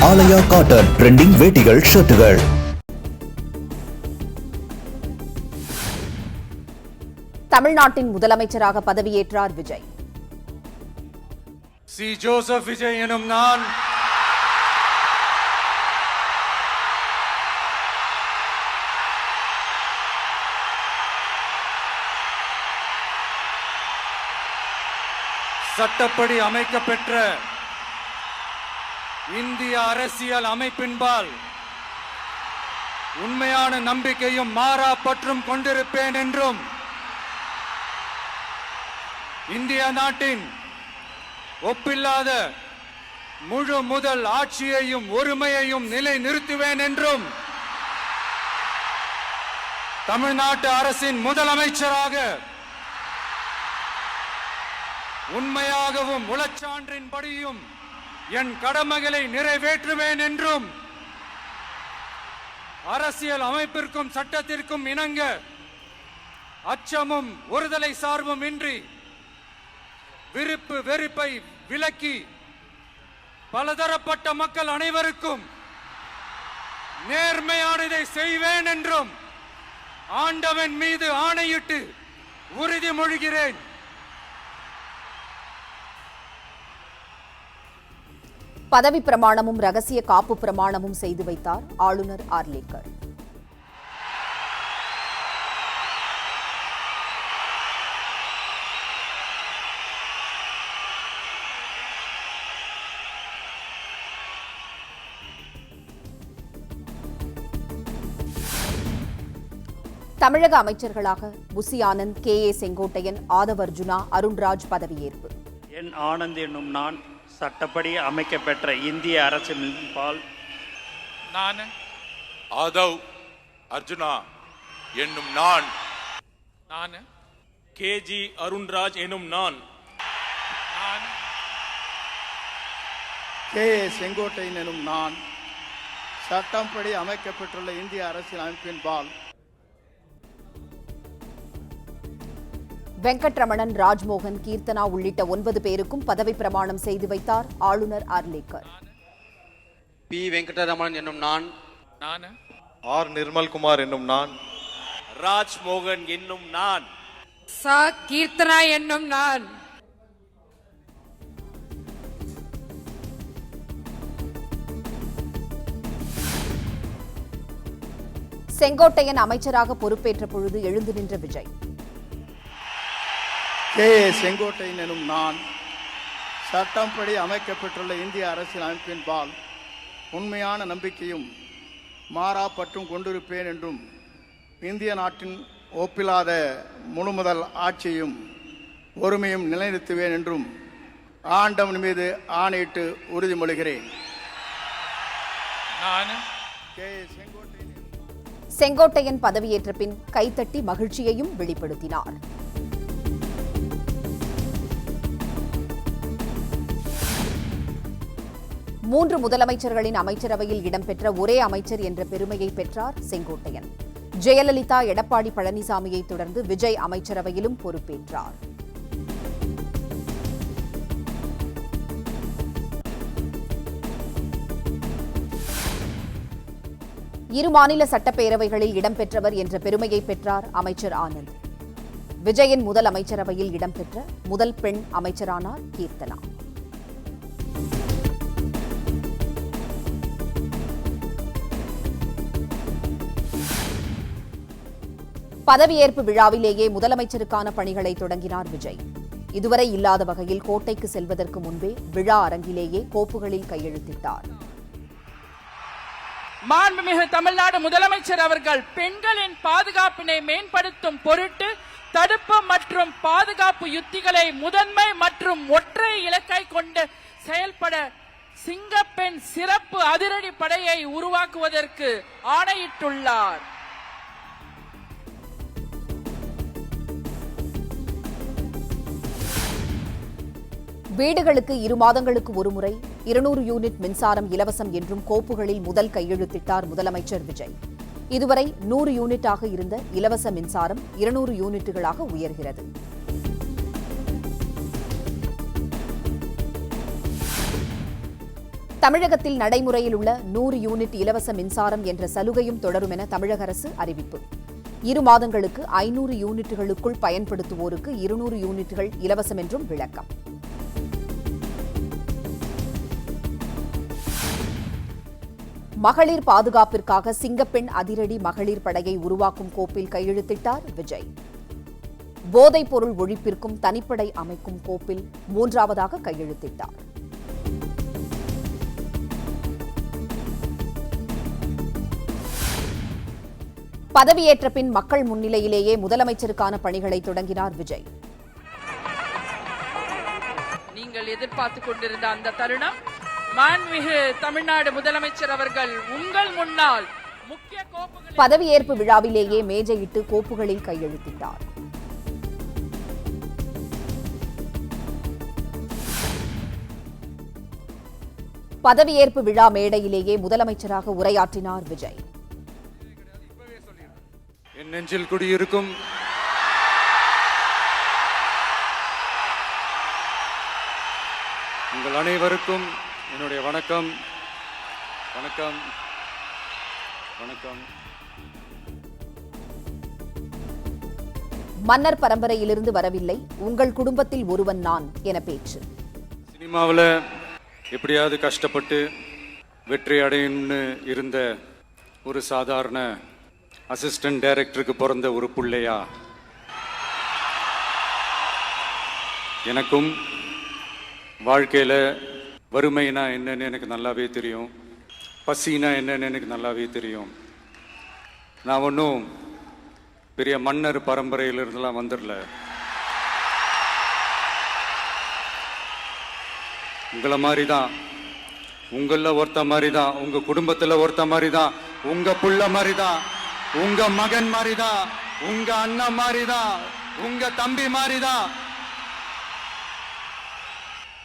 ஆலயா cotton trending வேட்டிகள் ஷர்ட்டுகள். தமிழ்நாட்டின் முதலமைச்சராக பதவியேற்றார் விஜய். சி ஜோசப் விஜய் எனும் நான் சட்டப்படி அமைக்கப்பெற்ற இந்திய அரசியல் அமைப்பின்பால் உண்மையான நம்பிக்கையும் மாறா பற்றும் கொண்டிருப்பேன் என்றும் இந்திய நாட்டின் ஒப்பில்லாத முழு முதல் ஆட்சியையும் ஒருமையையும் நிலை நிறுத்துவேன் என்றும் தமிழ்நாட்டு அரசின் முதலமைச்சராக உண்மையாகவும் உளச்சான்றின்படியும் என் கடமைகளை நிறைவேற்றுவேன் என்றும் அரசியல் அமைப்பிற்கும் சட்டத்திற்கும் இணங்க அச்சமும் ஒருதலை சார்பும் இன்றி விருப்பு வெறுப்பை விலக்கி பலதரப்பட்ட மக்கள் அனைவருக்கும் நேர்மையானதை செய்வேன் என்றும் ஆண்டவன் மீது ஆணையிட்டு உறுதிமொழிகிறேன். பதவி பிரமாணமும் ரகசிய காப்பு பிரமாணமும் செய்து வைத்தார் ஆளுநர் ஆர்லேக்கர். தமிழக அமைச்சர்களாக புசி ஆனந்த், கே.ஏ. செங்கோட்டையன், ஆதவ் அர்ஜுனா, அருண்ராஜ் பதவியேற்பு. என் ஆனந்த் என்னும் நான் சட்டப்படி அமைக்கப்பெற்ற இந்திய அரசின்பால் நான் ஆதவ் அர்ஜுனா என்னும் நான் கே.ஜி. அருண்ராஜ் என்னும் நான் கே.ஏ. செங்கோட்டையன் எனும் நான் சட்டப்படி அமைக்கப்பட்டுள்ள இந்திய அரசியல் அமைப்பின்பால் வெங்கட்ரமணன், ராஜ்மோகன், கீர்த்தனா உள்ளிட்ட 9 பேருக்கும் பதவி பிரமாணம் செய்து வைத்தார் ஆளுநர் ஆர்லேக்கர். பி. வெங்கட்ரமணன் என்னும் நான் ஆர். நிர்மல்குமார் என்னும் நான் ராஜ்மோகன் என்னும் நான் கீர்த்தனா என்னும் நான் செங்கோட்டையன் அமைச்சராக பொறுப்பேற்ற பொழுது எழுந்து நின்ற விஜய். கே.ஏ. செங்கோட்டையன் எனும் நான் சட்டப்படி அமைக்கப்பட்டுள்ள இந்திய அரசியல் அமைப்பின்பால் உண்மையான நம்பிக்கையும் மாறா பற்றும் கொண்டிருப்பேன் என்றும் இந்திய நாட்டின் ஒப்பில்லாத முழுமுதல் ஆட்சியையும் ஒருமையும் நிலைநிறுத்துவேன் என்றும் ஆண்டவன் மீது ஆணையிட்டு உறுதிமொழிகிறேன். செங்கோட்டையன் பதவியேற்ற பின் கைத்தட்டி மகிழ்ச்சியையும் வெளிப்படுத்தினார். மூன்று முதலமைச்சர்களின் அமைச்சரவையில் இடம்பெற்ற ஒரே அமைச்சர் என்ற பெருமையை பெற்றார் செங்கோட்டையன். ஜெயலலிதா, எடப்பாடி பழனிசாமியை தொடர்ந்து விஜய் அமைச்சரவையிலும் பொறுப்பேற்றார். இரு மாநில சட்டப்பேரவைகளில் இடம்பெற்றவர் என்ற பெருமையை பெற்றார் அமைச்சர் ஆனந்த். விஜயின் முதல் அமைச்சரவையில் இடம்பெற்ற முதல் பெண் அமைச்சரானார் கீர்த்தனா. பதவியேற்பு விழாவிலேயே முதலமைச்சருக்கான பணிகளை தொடங்கினார் விஜய். இதுவரை இல்லாத வகையில் கோட்டைக்கு செல்வதற்கு முன்பே விழா அரங்கிலேயே கோப்புகளில் கையெழுத்திட்டார். மாண்புமிகு தமிழ்நாடு முதலமைச்சர் அவர்கள் பெண்களின் பாதுகாப்பினை மேம்படுத்தும் பொருட்டு தடுப்பு மற்றும் பாதுகாப்பு யுத்திகளை முதன்மை மற்றும் ஒற்றை இலக்காய் கொண்டு செயல்பட சிங்கப்பெண் சிறப்பு அதிரடி படையை உருவாக்குவதற்கு ஆணையிட்டுள்ளார். வீடுகளுக்கு 2 மாதங்களுக்கு ஒருமுறை 200 யூனிட் மின்சாரம் இலவசம் என்றும் கோப்புகளில் முதல் கையெழுத்திட்டார் முதலமைச்சர் விஜய். இதுவரை 100 யூனிட்டாக இருந்த இலவச மின்சாரம் 200 யூனிட்டுகளாக உயர்கிறது. தமிழகத்தில் நடைமுறையில் உள்ள 100 யூனிட் இலவச மின்சாரம் என்ற சலுகையும் தொடரும் என தமிழக அரசு அறிவிப்பு. 2 மாதங்களுக்கு 500 யூனிட்டுகளுக்குள் பயன்படுத்துவோருக்கு 200 யூனிட்டுகள் இலவசம் என்றும் விளக்கம். மகளிர் பாதுகாப்பிற்காக சிங்கப்பெண் அதிரடி மகளிர் படையை உருவாக்கும் கோப்பில் கையெழுத்திட்டார் விஜய். போதைப் பொருள் ஒழிப்பிற்கும் தனிப்படை அமைக்கும் கோப்பில் 3வது கையெழுத்திட்டார். பதவியேற்ற பின் மக்கள் முன்னிலையிலேயே முதலமைச்சருக்கான பணிகளை தொடங்கினார் விஜய். நீங்கள் எதிர்பார்த்துக் கொண்டிருந்த அந்த தருணம், மாண்புமிகு தமிழ்நாடு முதலமைச்சர் அவர்கள் உங்கள் முன்னால் முக்கிய கோப்புகளை பதவியேற்பு விழாவிலேயே மேஜையிட்டு கோப்புகளில் கையெழுத்திட்டார். பதவியேற்பு விழா மேடையிலேயே முதலமைச்சராக உரையாற்றினார் விஜய். என் நெஞ்சில் குடியிருக்கும் உங்கள் அனைவருக்கும் என்னுடைய வணக்கம். வணக்கம் வணக்கம். மன்னர் பரம்பரையிலிருந்து வரவில்லை, உங்கள் குடும்பத்தில் ஒருவன் நான் என பேச்சு. சினிமாவில் எப்படியாவது கஷ்டப்பட்டு வெற்றி அடையணும்னு இருந்த ஒரு சாதாரண அசிஸ்டன்ட் டைரக்டருக்கு பிறந்த ஒரு பிள்ளையா எனக்கும் வாழ்க்கையில் வறுமைனா என்னன்னு எனக்கு நல்லாவே தெரியும், பசினா என்னன்னு எனக்கு நல்லாவே தெரியும். நான் ஒன்றும் பெரிய மன்னர் பரம்பரையிலிருந்துலாம் வந்துடல. உங்களை மாதிரி தான், உங்களில் ஒருத்த மாதிரி தான், உங்கள் குடும்பத்தில் ஒருத்த மாதிரி தான், உங்கள் புள்ள மாதிரி தான், உங்க மகன் மாதிரி தான், உங்க அண்ணன் மாதிரி தான், உங்க தம்பி மாதிரி தான்.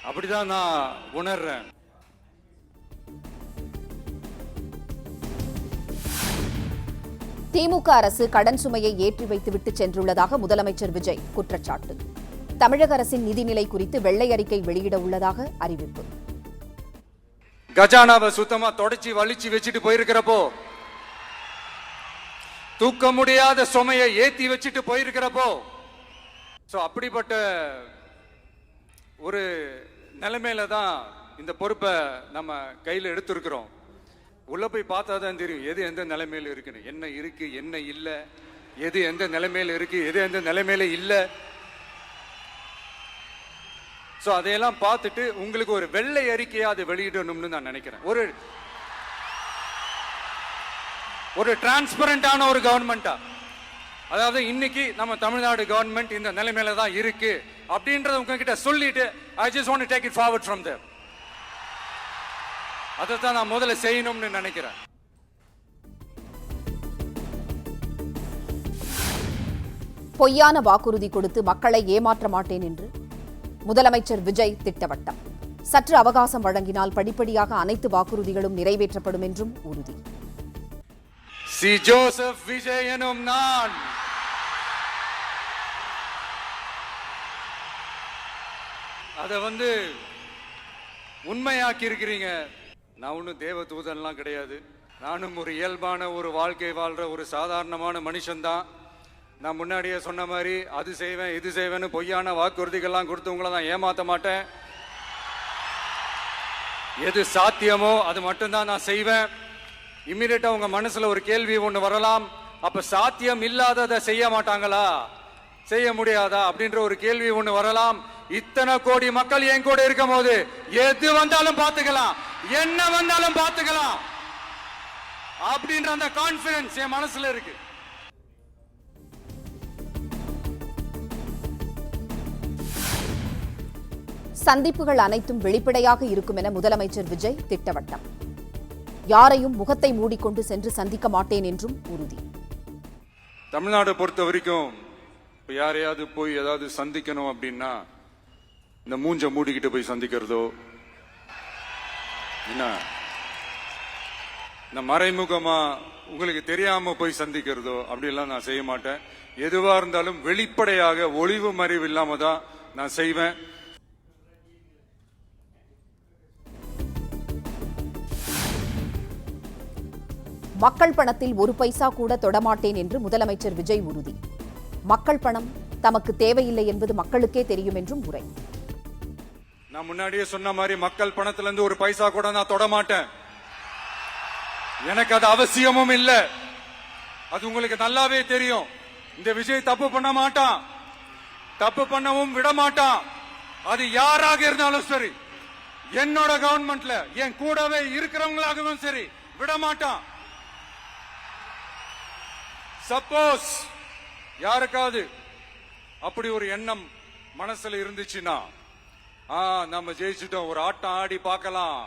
அப்படிதான் நான் உணர்றேன். திமுக அரசு கடன் சுமையை ஏற்றி வைத்துவிட்டு சென்றுள்ளதாக முதலமைச்சர் விஜய் குற்றச்சாட்டு. தமிழக அரசின் நிதிநிலை குறித்து வெள்ளை அறிக்கை வெளியிட உள்ளதாக அறிவிப்பு. கஜானாவை சுத்தமா தொடச்சி வலிச்சு வச்சுட்டு போயிருக்கிறப்போ, தூக்க முடியாத சுமையை ஏத்தி வச்சுட்டு போயிருக்கிறப்போ, அப்படிப்பட்ட ஒரு நிலைமையில தான் இந்த பொறுப்பை நம்ம கையில் எடுத்திருக்கிறோம். உள்ள போய் பார்த்தா தான் தெரியும் எது எந்த நிலைமையில இருக்குன்னு, என்ன இருக்கு என்ன இல்லை, எது எந்த நிலைமையில இருக்கு எது எந்த நிலைமையில இல்லை. அதையெல்லாம் பார்த்துட்டு உங்களுக்கு ஒரு வெள்ளை அறிக்கையா அதை வெளியிடணும்னு நான் நினைக்கிறேன். ஒரு டிரான்ஸ்பரண்டான ஒரு கவர்மெண்டா, அதாவது இன்னைக்கு நம்ம தமிழ்நாடு கவர்மெண்ட் இந்த நிலைமையில தான் இருக்கு அப்படின்றத உங்ககிட்ட சொல்லிட்டு I just want to take it forward from there. அதைத்தான் நான் முதல்ல செய்யணும்னு நினைக்கிறேன். பொய்யான வாக்குறுதி கொடுத்து மக்களை ஏமாற்ற மாட்டேன் என்று முதலமைச்சர் விஜய் திட்டவட்டம். சற்று அவகாசம் வழங்கினால் படிப்படியாக அனைத்து வாக்குறுதிகளும் நிறைவேற்றப்படும் என்றும் உறுதி. சி ஜோசப் விஜய் எனும் நான் அதை உண்மையாக்கி இருக்கிறீங்க. நான் ஒன்றும் தேவ தூதன்லாம் கிடையாது. நானும் ஒரு இயல்பான ஒரு வாழ்க்கை வாழ்ற ஒரு சாதாரணமான மனுஷன்தான். நான் முன்னாடியே சொன்ன மாதிரி அது செய்வேன் இது செய்வேன்னு பொய்யான வாக்குறுதிகள்லாம் கொடுத்து உங்களை நான் ஏமாற்ற மாட்டேன். எது சாத்தியமோ அது மட்டும்தான் நான் செய்வேன். இம்மிடியட்டா உங்க மனசுல ஒரு கேள்வி ஒன்று வரலாம், அப்ப சாத்தியம் இல்லாததை செய்ய மாட்டாங்களா, செய்ய முடியாதா அப்படின்ற ஒரு கேள்வி ஒன்று வரலாம். இத்தனை கோடி மக்கள் என் கூட இருக்கும் போது எது வந்தாலும் பார்த்துக்கலாம், என்ன வந்தாலும் பார்த்துக்கலாம் அப்படின்ற அந்த கான்பிடன்ஸ் என் மனசுல இருக்கு. சந்திப்புகள் அனைத்தும் வெளிப்படையாக இருக்கும் என முதலமைச்சர் விஜய் திட்டவட்டம். யாரையும் முகத்தை மூடிக்கொண்டு சென்று சந்திக்க மாட்டேன் என்றும் உறுதி. தமிழ்நாடு பொறுத்த வரைக்கும் இப்ப யாரையாவது போய் ஏதாவது சந்திக்கணும் அப்படின்னா இந்த மூஞ்ச மூடிக்கிட்டு போய் சந்திக்கிறதோ, என்ன இந்த மறைமுகமா உங்களுக்கு தெரியாம போய் சந்திக்கிறதோ அப்படியெல்லாம் நான் செய்ய மாட்டேன். எதுவா இருந்தாலும் வெளிப்படையாக ஒளிவு மறைவு இல்லாம தான் நான் செய்வேன். மக்கள் பணத்தில் ஒரு பைசா கூட தொடமாட்டேன் என்று முதலமைச்சர் விஜய் உறுதி. மக்கள் பணம் தமக்கு தேவையில்லை என்பது மக்களுக்கே தெரியும் என்றும் உரை. நான் முன்னாடியே சொன்ன மாதிரி மக்கள் பணத்துல இருந்து ஒரு பைசா கூட நான் தொடமாட்டேன். எனக்கு அது அவசியமும் இல்ல. அது உங்களுக்கு நல்லாவே தெரியும். இந்த விஜய் தப்பு பண்ண மாட்டான், தப்பு பண்ணவும் விட மாட்டான். அது யாராக இருந்தாலும் சரி, என்னோட கவர்மெண்ட்ல என் கூடவே இருக்கிறவங்களாகவும் சரி, விட மாட்டான். சப்போஸ் யாருக்காவது அப்படி ஒரு எண்ணம் மனசுல இருந்துச்சுன்னா, நம்ம ஜெயிச்சுட்டோம், ஒரு ஆட்டம் ஆடி பார்க்கலாம்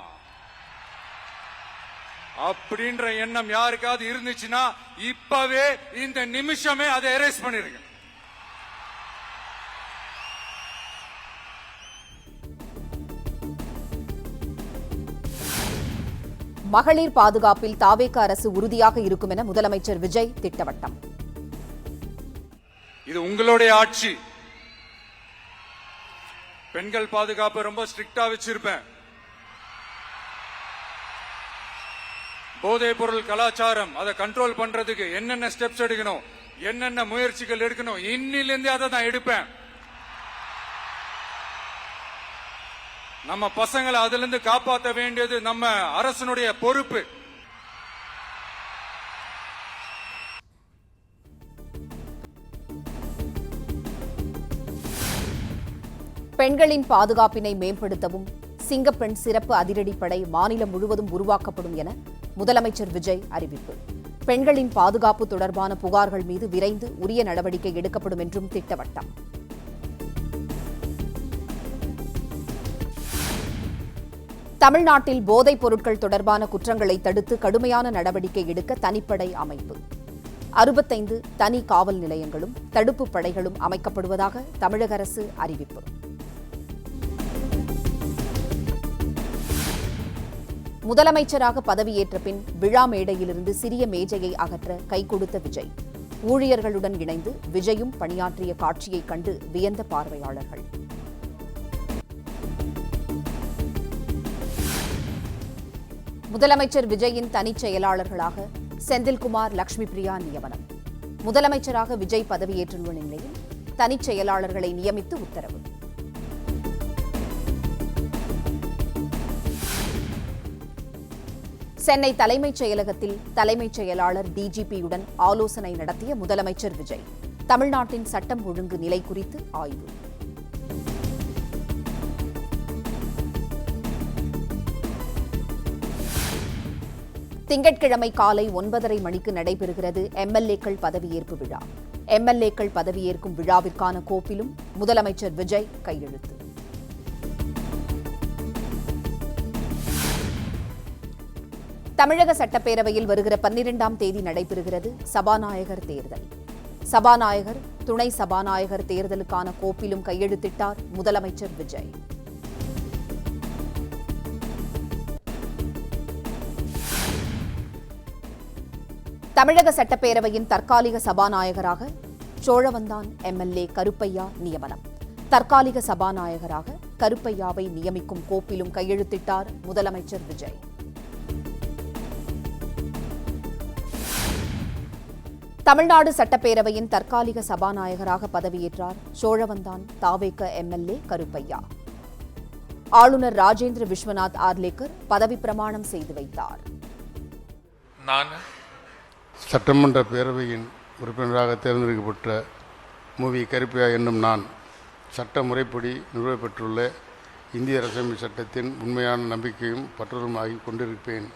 அப்படின்ற எண்ணம் யாருக்காவது இருந்துச்சுன்னா இப்பவே இந்த நிமிஷமே அதை எரேஸ் பண்ணிருங்க. மகளிர் பாதுகாப்பில் தாவேக அரசு உறுதியாக இருக்கும் என முதலமைச்சர் விஜய் திட்டவட்டம். இது உங்களுடைய ஆட்சி. பெண்கள் பாதுகாப்பு ரொம்ப ஸ்ட்ரிக்டா வச்சிருப்பேன். போதைப் பொருள் கலாச்சாரம் அதை கண்ட்ரோல் பண்றதுக்கு என்னென்ன ஸ்டெப்ஸ் எடுக்கணும், என்னென்ன முயற்சிகள் எடுக்கணும், இன்னிலிருந்து அதை நான் எடுப்பேன். நம்ம பசங்களை அதுல இருந்து காப்பாற்ற வேண்டியது நம்ம அரசனுடைய பொறுப்பு. பெண்களின் பாதுகாப்பினை மேம்படுத்தவும் சிங்கப்பெண் சிறப்பு அதிரடிப்படை மாநிலம் முழுவதும் உருவாக்கப்படும் என முதலமைச்சர் விஜய் அறிவிப்பு. பெண்களின் பாதுகாப்பு தொடர்பான புகார்கள் மீது விரைந்து உரிய நடவடிக்கை எடுக்கப்படும் என்றும் திட்டவட்டம். தமிழ்நாட்டில் போதைப் பொருட்கள் தொடர்பான குற்றங்களை தடுத்து கடுமையான நடவடிக்கை எடுக்க தனிப்படை அமைப்பு. 65 தனி காவல் நிலையங்களும் தடுப்பு படைகளும் அமைக்கப்படுவதாக தமிழக அரசு அறிவிப்பு. முதலமைச்சராக பதவியேற்ற பின் விழா மேடையிலிருந்து சிறிய மேஜையை அகற்ற கை கொடுத்த விஜய். ஊழியர்களுடன் இணைந்து விஜயும் பணியாற்றிய காட்சியை கண்டு வியந்த பார்வையாளர்கள். முதலமைச்சர் விஜயின் தனிச் செயலாளர்களாக செந்தில்குமார், லட்சுமி பிரியா நியமனம். முதலமைச்சராக விஜய் பதவியேற்றுள்ள நிலையில் தனிச் செயலாளர்களை நியமித்து உத்தரவு. சென்னை தலைமைச் செயலகத்தில் தலைமைச் செயலாளர் டிஜிபியுடன் ஆலோசனை நடத்திய முதலமைச்சர் விஜய். தமிழ்நாட்டின் சட்டம் ஒழுங்கு நிலை குறித்து ஆய்வு. திங்கட்கிழமை காலை 9:30 மணிக்கு நடைபெறுகிறது எம்எல்ஏக்கள் பதவியேற்பு விழா. எம்எல்ஏக்கள் பதவியேற்கும் விழாவிற்கான கோப்பிலும் முதலமைச்சர் விஜய் கையெழுத்து. தமிழக சட்டப்பேரவையில் வருகிற 12ஆம் தேதி நடைபெறுகிறது சபாநாயகர் தேர்தல். சபாநாயகர், துணை சபாநாயகர் தேர்தலுக்கான கோப்பிலும் கையெழுத்திட்டார் முதலமைச்சர் விஜய். தமிழக சட்டப்பேரவையின் தற்காலிக சபாநாயகராக சோழவந்தான் எம்எல்ஏ கருப்பையா நியமனம். தற்காலிக சபாநாயகராக கருப்பையாவை நியமிக்கும் கோப்பிலும் கையெழுத்திட்டார் முதலமைச்சர் விஜய். தமிழ்நாடு சட்டப்பேரவையின் தற்காலிக சபாநாயகராக பதவியேற்றார் சோழவந்தான் தாவேக எம்எல்ஏ கருப்பையா. ஆளுநர் ராஜேந்திர விஸ்வநாத் ஆர்லேக்கர் பதவி பிரமாணம் செய்து வைத்தார். நான் சட்டமன்ற பேரவையின் உறுப்பினராக தேர்ந்தெடுக்கப்பட்ட மூவி கருப்பையா என்னும் நான் சட்ட முறைப்படி நிறுவப்பெற்றுள்ள இந்திய அரசியலமைப்பு சட்டத்தின் உண்மையான நம்பிக்கையும் பற்றுதலும் ஆகிக் கொண்டிருப்பேன்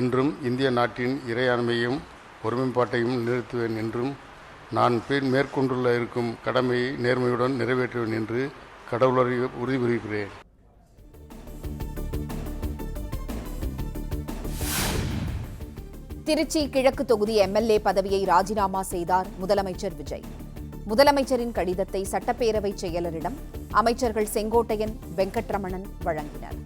என்றும் இந்திய நாட்டின் இறையாண்மையும் ஒருமைப்பாட்டையும் நிறுத்துவேன் என்றும் நான் மேற்கொண்டுள்ள இருக்கும் கடமையை நேர்மையுடன் நிறைவேற்றுவேன் என்று கடவுளரை உறுதிபுரிகிறேன். திருச்சி கிழக்கு தொகுதி எம்எல்ஏ பதவியை ராஜினாமா செய்தார் முதலமைச்சர் விஜய். முதலமைச்சரின் கடிதத்தை சட்டப்பேரவை செயலரிடம் அமைச்சர்கள் செங்கோட்டையன், வெங்கட்ரமணன் வழங்கினர்.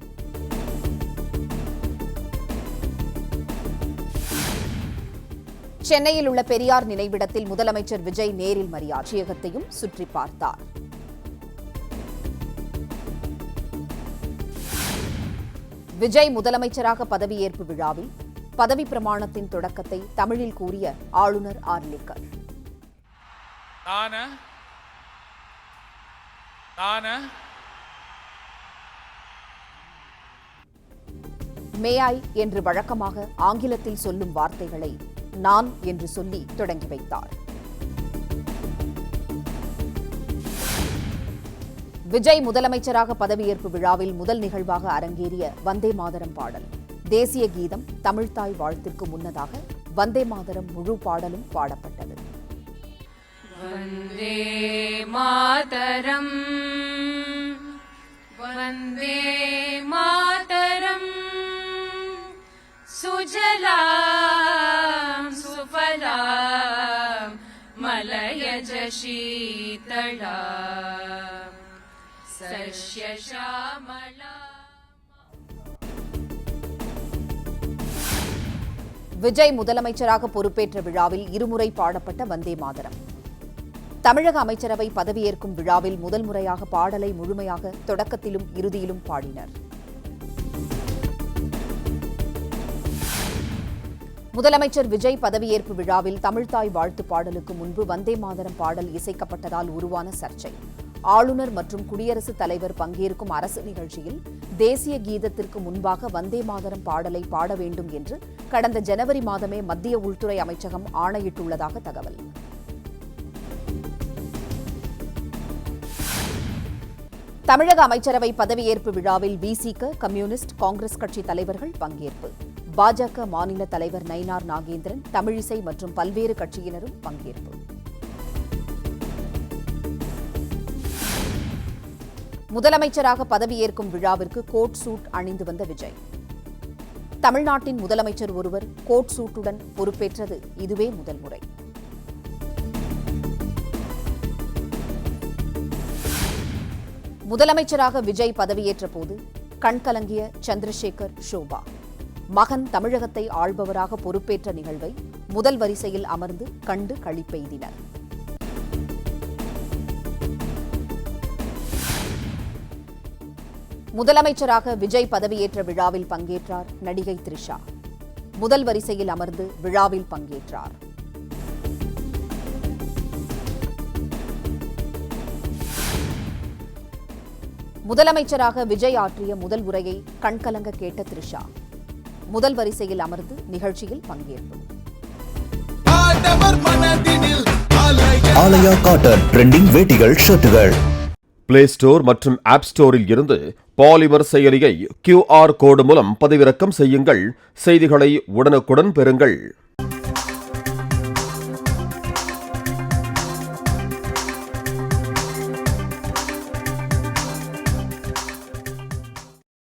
சென்னையில் உள்ள பெரியார் நினைவிடத்தில் முதலமைச்சர் விஜய் நேரில் மரியாதையகத்தையும் சுற்றி பார்த்தார். விஜய் முதலமைச்சராக பதவியேற்பு விழாவில் பதவி பிரமாணத்தின் தொடக்கத்தை தமிழில் கூறிய ஆளுநர் ஆர்லிக்கர். மேயாய் என்று வழக்கமாக ஆங்கிலத்தில் சொல்லும் வார்த்தைகளை நான் என்று சொல்லி தொடங்கி வைத்தார். விஜய் முதலமைச்சராக பதவியேற்பு விழாவில் முதல் நிகழ்வாக அரங்கேறிய வந்தே மாதரம் பாடல். தேசிய கீதம் தமிழ்த்தாய் வாழ்த்திற்கு முன்னதாக வந்தே மாதரம் முழு பாடலும் பாடப்பட்டது. வந்தே மாதரம் வந்தே மாதரம் சுஜலாம் சுஃபலாம் மலயஜ ஷீதளாம் சஸ்ய ஷாமளாம். விஜய் முதலமைச்சராக பொறுப்பேற்ற விழாவில் இருமுறை பாடப்பட்ட வந்தே மாதரம். தமிழக அமைச்சரவை பதவியேற்கும் விழாவில் முதல் முறையாக பாடலை முழுமையாக தொடக்கத்திலும் இறுதியிலும் பாடினர். முதலமைச்சர் விஜய் பதவியேற்பு விழாவில் தமிழ்த்தாய் வாழ்த்து பாடலுக்கு முன்பு வந்தே மாதரம் பாடல் இசைக்கப்பட்டதால் உருவான சர்ச்சை. ஆளுநர் மற்றும் குடியரசுத் தலைவர் பங்கேற்கும் அரசு நிகழ்ச்சியில் தேசிய கீதத்திற்கு முன்பாக வந்தே மாதரம் பாடலை பாட வேண்டும் என்று கடந்த ஜனவரி மாதமே மத்திய உள்துறை அமைச்சகம் ஆணையிட்டுள்ளதாக தகவல். தமிழக அமைச்சரவை பதவியேற்பு விழாவில் விசிக, கம்யூனிஸ்ட், காங்கிரஸ் கட்சி தலைவர்கள் பங்கேற்பு. பாஜக மாநில தலைவர் நயினார் நாகேந்திரன், தமிழிசை மற்றும் பல்வேறு கட்சியினரும் பங்கேற்பு. முதலமைச்சராக பதவியேற்கும் விழாவிற்கு கோட் சூட் அணிந்து வந்த விஜய். தமிழ்நாட்டின் முதலமைச்சர் ஒருவர் கோட் சூட்டுடன் பொறுப்பேற்றது இதுவே முதல் முறை. முதலமைச்சராக விஜய் பதவியேற்ற போது கண்கலங்கிய சந்திரசேகர், ஷோபா. மகன் தமிழகத்தை ஆள்பவராக பொறுப்பேற்ற நிகழ்வை முதல் வரிசையில் அமர்ந்து கண்டு களிப்பெய்தினர். முதலமைச்சராக விஜய் பதவியேற்ற விழாவில் பங்கேற்றார் நடிகை த்ரிஷா. முதல் வரிசையில் அமர்ந்து விழாவில் பங்கேற்றார். முதலமைச்சராக விஜய் ஆற்றிய முதல் உரையை கண்கலங்க கேட்ட த்ரிஷா முதல் வரிசையில் அமர்ந்து நிகழ்ச்சியில் பங்கேற்பு. ஆலயா காட்டன் ட்ரெண்டிங் வேட்டிகள், ஷர்ட்டுகள். பிளே ஸ்டோர் மற்றும் ஆப் ஸ்டோரில் இருந்து பாலிமர் செயலியை QR கோடு மூலம் பதிவிறக்கம் செய்யுங்கள். செய்திகளை உடனுக்குடன் பெறுங்கள்.